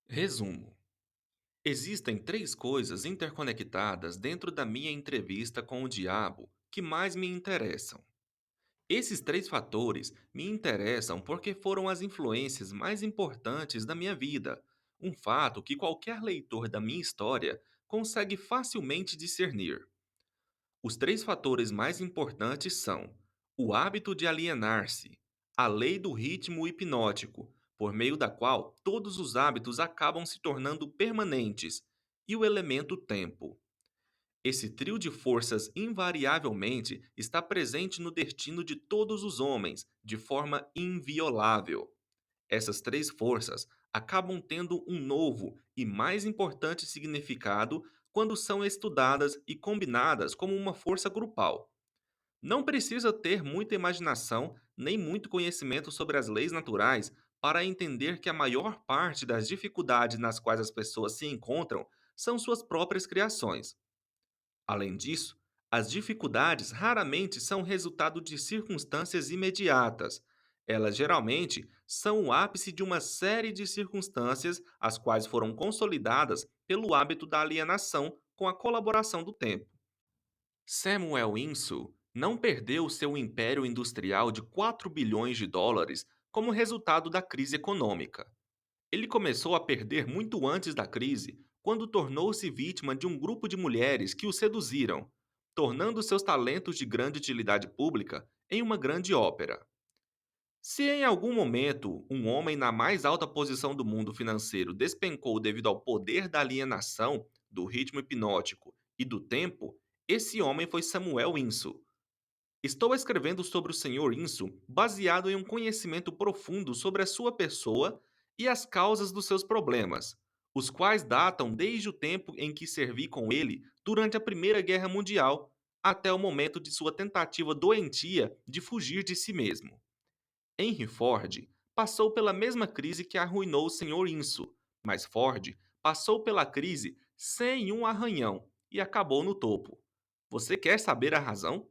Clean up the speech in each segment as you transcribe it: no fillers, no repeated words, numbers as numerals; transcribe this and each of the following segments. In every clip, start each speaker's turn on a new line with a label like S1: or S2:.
S1: Resumo: existem três coisas interconectadas dentro da minha entrevista com o diabo que mais me interessam. Esses três fatores me interessam porque foram as influências mais importantes da minha vida, um fato que qualquer leitor da minha história consegue facilmente discernir. Os três fatores mais importantes são o hábito de alienar-se, a lei do ritmo hipnótico, por meio da qual todos os hábitos acabam se tornando permanentes, e o elemento tempo. Esse trio de forças invariavelmente está presente no destino de todos os homens, de forma inviolável. Essas três forças acabam tendo um novo e mais importante significado quando são estudadas e combinadas como uma força grupal. Não precisa ter muita imaginação nem muito conhecimento sobre as leis naturais para entender que a maior parte das dificuldades nas quais as pessoas se encontram são suas próprias criações. Além disso, as dificuldades raramente são resultado de circunstâncias imediatas. Elas geralmente são o ápice de uma série de circunstâncias as quais foram consolidadas pelo hábito da alienação com a colaboração do tempo. Samuel Insull não perdeu seu império industrial de 4 bilhões de dólares como resultado da crise econômica. Ele começou a perder muito antes da crise, quando tornou-se vítima de um grupo de mulheres que o seduziram, tornando seus talentos de grande utilidade pública em uma grande ópera. Se em algum momento um homem na mais alta posição do mundo financeiro despencou devido ao poder da alienação, do ritmo hipnótico e do tempo, esse homem foi Samuel Insull. Estou escrevendo sobre o Senhor Inso baseado em um conhecimento profundo sobre a sua pessoa e as causas dos seus problemas, os quais datam desde o tempo em que servi com ele durante a Primeira Guerra Mundial até o momento de sua tentativa doentia de fugir de si mesmo. Henry Ford passou pela mesma crise que arruinou o Senhor Inso, mas Ford passou pela crise sem um arranhão e acabou no topo. Você quer saber a razão?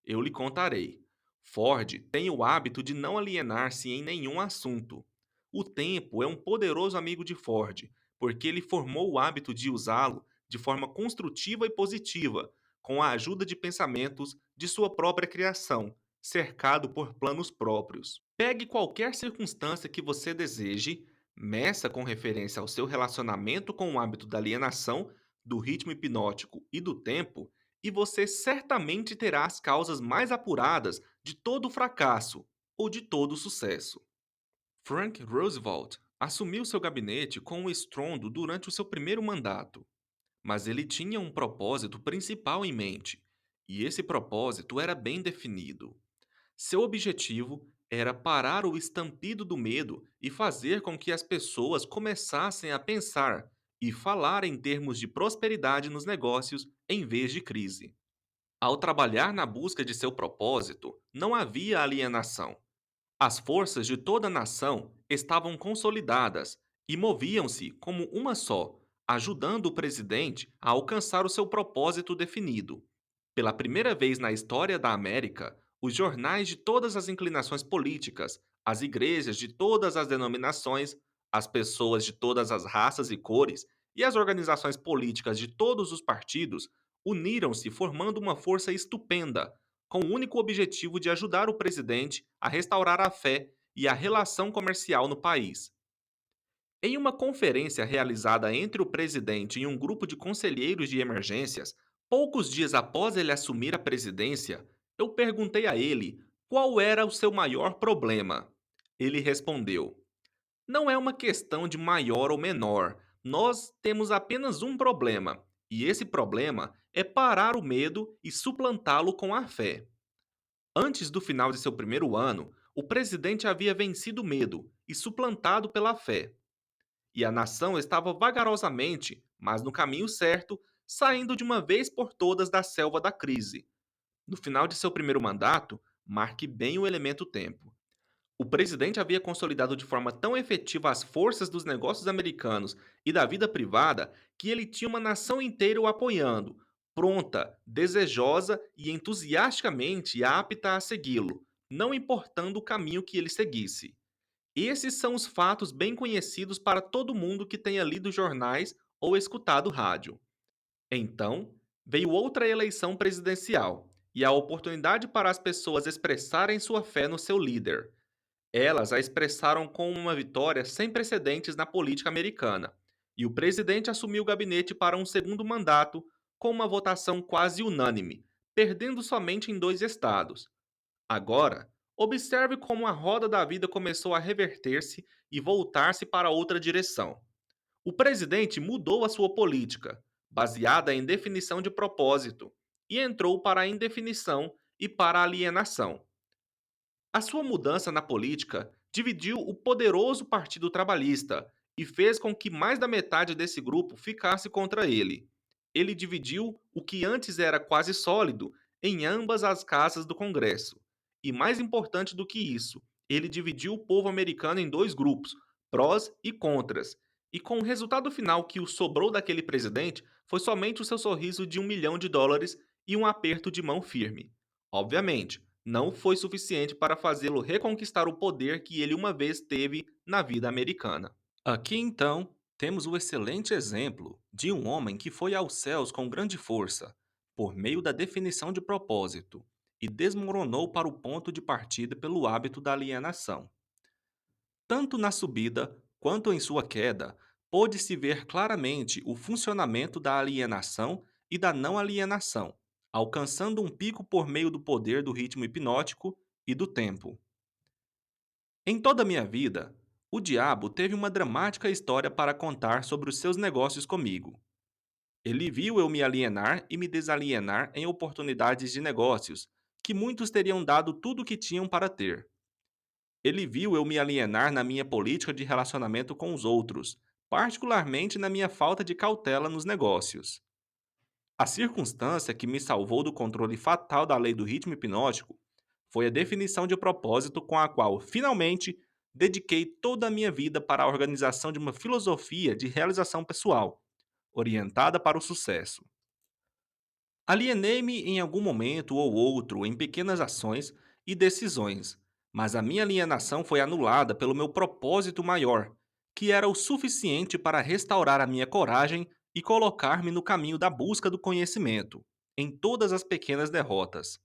S1: Eu lhe contarei. Ford tem o hábito de não alienar-se em nenhum assunto. O tempo é um poderoso amigo de Ford, porque ele formou o hábito de usá-lo de forma construtiva e positiva, com a ajuda de pensamentos de sua própria criação, cercado por planos próprios. Pegue qualquer circunstância que você deseje, meça com referência ao seu relacionamento com o hábito da alienação, do ritmo hipnótico e do tempo, e você certamente terá as causas mais apuradas de todo o fracasso ou de todo o sucesso. Frank Roosevelt assumiu seu gabinete com um estrondo durante o seu primeiro mandato, mas ele tinha um propósito principal em mente, e esse propósito era bem definido. Seu objetivo era parar o estampido do medo e fazer com que as pessoas começassem a pensar e falar em termos de prosperidade nos negócios em vez de crise. Ao trabalhar na busca de seu propósito, não havia alienação. As forças de toda a nação estavam consolidadas e moviam-se como uma só, ajudando o presidente a alcançar o seu propósito definido. Pela primeira vez na história da América, os jornais de todas as inclinações políticas, as igrejas de todas as denominações, as pessoas de todas as raças e cores e as organizações políticas de todos os partidos uniram-se formando uma força estupenda, com o único objetivo de ajudar o presidente a restaurar a fé e a relação comercial no país. Em uma conferência realizada entre o presidente e um grupo de conselheiros de emergências, poucos dias após ele assumir a presidência, eu perguntei a ele qual era o seu maior problema. Ele respondeu: não é uma questão de maior ou menor. Nós temos apenas um problema, e esse problema é parar o medo e suplantá-lo com a fé. Antes do final de seu primeiro ano, o presidente havia vencido o medo e suplantado pela fé. E a nação estava vagarosamente, mas no caminho certo, saindo de uma vez por todas da selva da crise. No final de seu primeiro mandato, marque bem o elemento tempo. O presidente havia consolidado de forma tão efetiva as forças dos negócios americanos e da vida privada que ele tinha uma nação inteira o apoiando, pronta, desejosa e entusiasticamente apta a segui-lo, não importando o caminho que ele seguisse. Esses são os fatos bem conhecidos para todo mundo que tenha lido jornais ou escutado rádio. Então, veio outra eleição presidencial e a oportunidade para as pessoas expressarem sua fé no seu líder. Elas a expressaram com uma vitória sem precedentes na política americana, e o presidente assumiu o gabinete para um segundo mandato com uma votação quase unânime, perdendo somente em 2 estados. Agora, observe como a roda da vida começou a reverter-se e voltar-se para outra direção. O presidente mudou a sua política, baseada em definição de propósito, e entrou para a indefinição e para a alienação. A sua mudança na política dividiu o poderoso Partido Trabalhista e fez com que mais da metade desse grupo ficasse contra ele. Ele dividiu o que antes era quase sólido em ambas as casas do Congresso. E mais importante do que isso, ele dividiu o povo americano em 2 grupos, prós e contras. E com o resultado final que o sobrou daquele presidente foi somente o seu sorriso de US$ 1 milhão e um aperto de mão firme. Obviamente, não foi suficiente para fazê-lo reconquistar o poder que ele uma vez teve na vida americana. Aqui então temos o excelente exemplo de um homem que foi aos céus com grande força, por meio da definição de propósito, e desmoronou para o ponto de partida pelo hábito da alienação. Tanto na subida quanto em sua queda, pôde-se ver claramente o funcionamento da alienação e da não alienação, alcançando um pico por meio do poder do ritmo hipnótico e do tempo. Em toda a minha vida, o diabo teve uma dramática história para contar sobre os seus negócios comigo. Ele viu eu me alienar e me desalienar em oportunidades de negócios, que muitos teriam dado tudo o que tinham para ter. Ele viu eu me alienar na minha política de relacionamento com os outros, particularmente na minha falta de cautela nos negócios. A circunstância que me salvou do controle fatal da lei do ritmo hipnótico foi a definição de propósito com a qual, finalmente, dediquei toda a minha vida para a organização de uma filosofia de realização pessoal, orientada para o sucesso. Alienei-me em algum momento ou outro em pequenas ações e decisões, mas a minha alienação foi anulada pelo meu propósito maior, que era o suficiente para restaurar a minha coragem e colocar-me no caminho da busca do conhecimento, em todas as pequenas derrotas.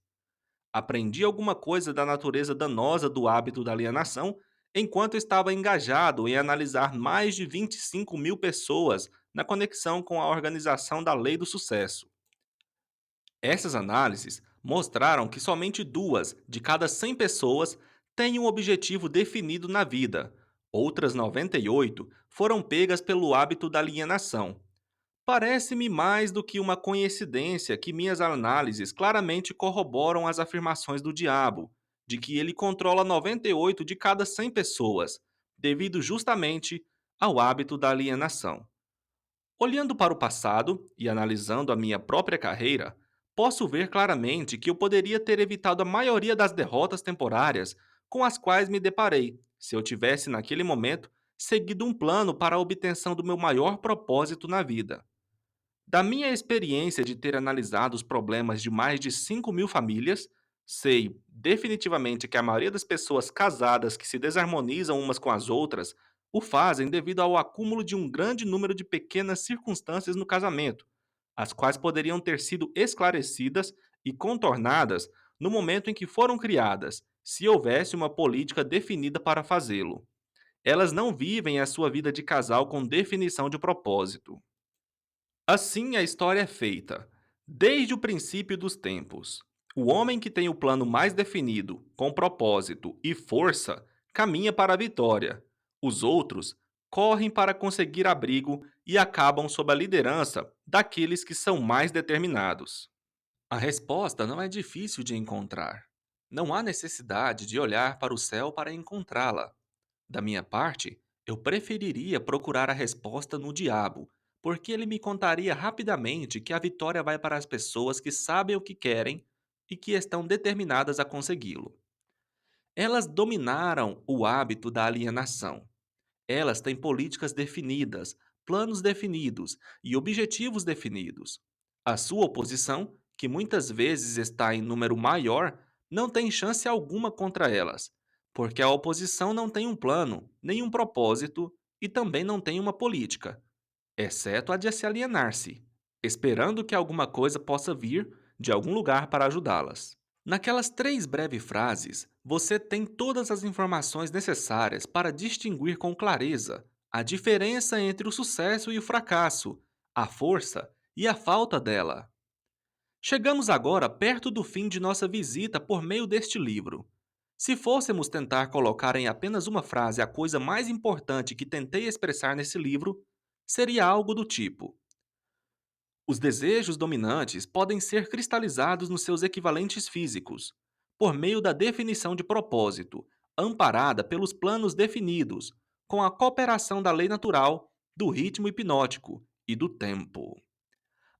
S1: Aprendi alguma coisa da natureza danosa do hábito da alienação enquanto estava engajado em analisar mais de 25 mil pessoas na conexão com a organização da lei do sucesso. Essas análises mostraram que somente 2 de cada 100 pessoas têm um objetivo definido na vida. Outras 98 foram pegas pelo hábito da alienação. Parece-me mais do que uma coincidência que minhas análises claramente corroboram as afirmações do diabo, de que ele controla 98 de cada 100 pessoas, devido justamente ao hábito da alienação. Olhando para o passado e analisando a minha própria carreira, posso ver claramente que eu poderia ter evitado a maioria das derrotas temporárias com as quais me deparei, se eu tivesse, naquele momento, seguido um plano para a obtenção do meu maior propósito na vida. Da minha experiência de ter analisado os problemas de mais de 5 mil famílias, sei definitivamente que a maioria das pessoas casadas que se desarmonizam umas com as outras o fazem devido ao acúmulo de um grande número de pequenas circunstâncias no casamento, as quais poderiam ter sido esclarecidas e contornadas no momento em que foram criadas, se houvesse uma política definida para fazê-lo. Elas não vivem a sua vida de casal com definição de propósito. Assim a história é feita, desde o princípio dos tempos. O homem que tem o plano mais definido, com propósito e força, caminha para a vitória. Os outros correm para conseguir abrigo e acabam sob a liderança daqueles que são mais determinados. A resposta não é difícil de encontrar. Não há necessidade de olhar para o céu para encontrá-la. Da minha parte, eu preferiria procurar a resposta no diabo, porque ele me contaria rapidamente que a vitória vai para as pessoas que sabem o que querem e que estão determinadas a consegui-lo. Elas dominaram o hábito da alienação. Elas têm políticas definidas, planos definidos e objetivos definidos. A sua oposição, que muitas vezes está em número maior, não tem chance alguma contra elas, Porque a oposição não tem um plano, nem um propósito e também não tem uma política, exceto a de se alienar-se, esperando que alguma coisa possa vir de algum lugar para ajudá-las. Naquelas três breves frases, você tem todas as informações necessárias para distinguir com clareza a diferença entre o sucesso e o fracasso, a força e a falta dela. Chegamos agora perto do fim de nossa visita por meio deste livro. Se fôssemos tentar colocar em apenas uma frase a coisa mais importante que tentei expressar nesse livro, seria algo do tipo: os desejos dominantes podem ser cristalizados nos seus equivalentes físicos, por meio da definição de propósito, amparada pelos planos definidos, com a cooperação da lei natural, do ritmo hipnótico e do tempo.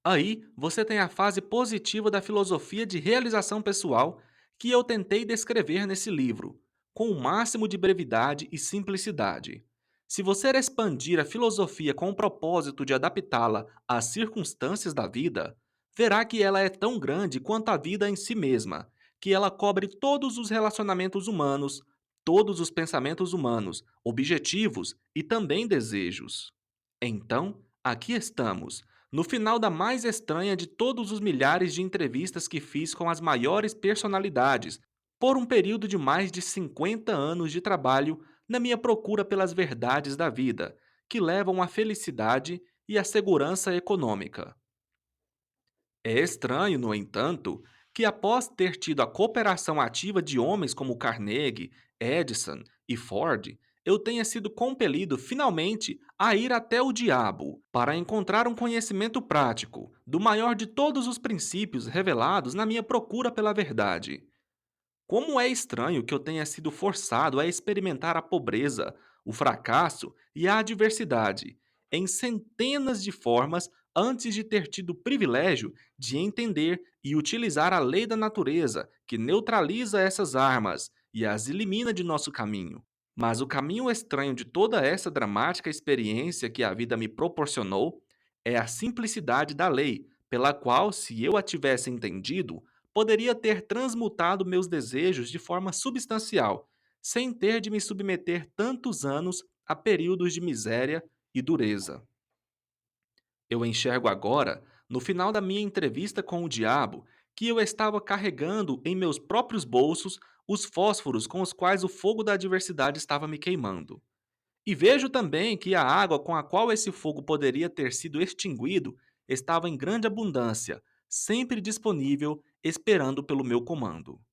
S1: Aí você tem a fase positiva da filosofia de realização pessoal que eu tentei descrever nesse livro, com o máximo de brevidade e simplicidade. Se você expandir a filosofia com o propósito de adaptá-la às circunstâncias da vida, verá que ela é tão grande quanto a vida em si mesma, que ela cobre todos os relacionamentos humanos, todos os pensamentos humanos, objetivos e também desejos. Então, aqui estamos no final da mais estranha de todos os milhares de entrevistas que fiz com as maiores personalidades, por um período de mais de 50 anos de trabalho na minha procura pelas verdades da vida, que levam à felicidade e à segurança econômica. É estranho, no entanto, que após ter tido a cooperação ativa de homens como Carnegie, Edison e Ford, eu tenha sido compelido finalmente a ir até o diabo para encontrar um conhecimento prático do maior de todos os princípios revelados na minha procura pela verdade. Como é estranho que eu tenha sido forçado a experimentar a pobreza, o fracasso e a adversidade em centenas de formas antes de ter tido o privilégio de entender e utilizar a lei da natureza que neutraliza essas armas e as elimina de nosso caminho. Mas o caminho estranho de toda essa dramática experiência que a vida me proporcionou é a simplicidade da lei, pela qual, se eu a tivesse entendido, poderia ter transmutado meus desejos de forma substancial, sem ter de me submeter tantos anos a períodos de miséria e dureza. Eu enxergo agora, no final da minha entrevista com o diabo, que eu estava carregando em meus próprios bolsos os fósforos com os quais o fogo da adversidade estava me queimando. E vejo também que a água com a qual esse fogo poderia ter sido extinguido estava em grande abundância, sempre disponível, esperando pelo meu comando.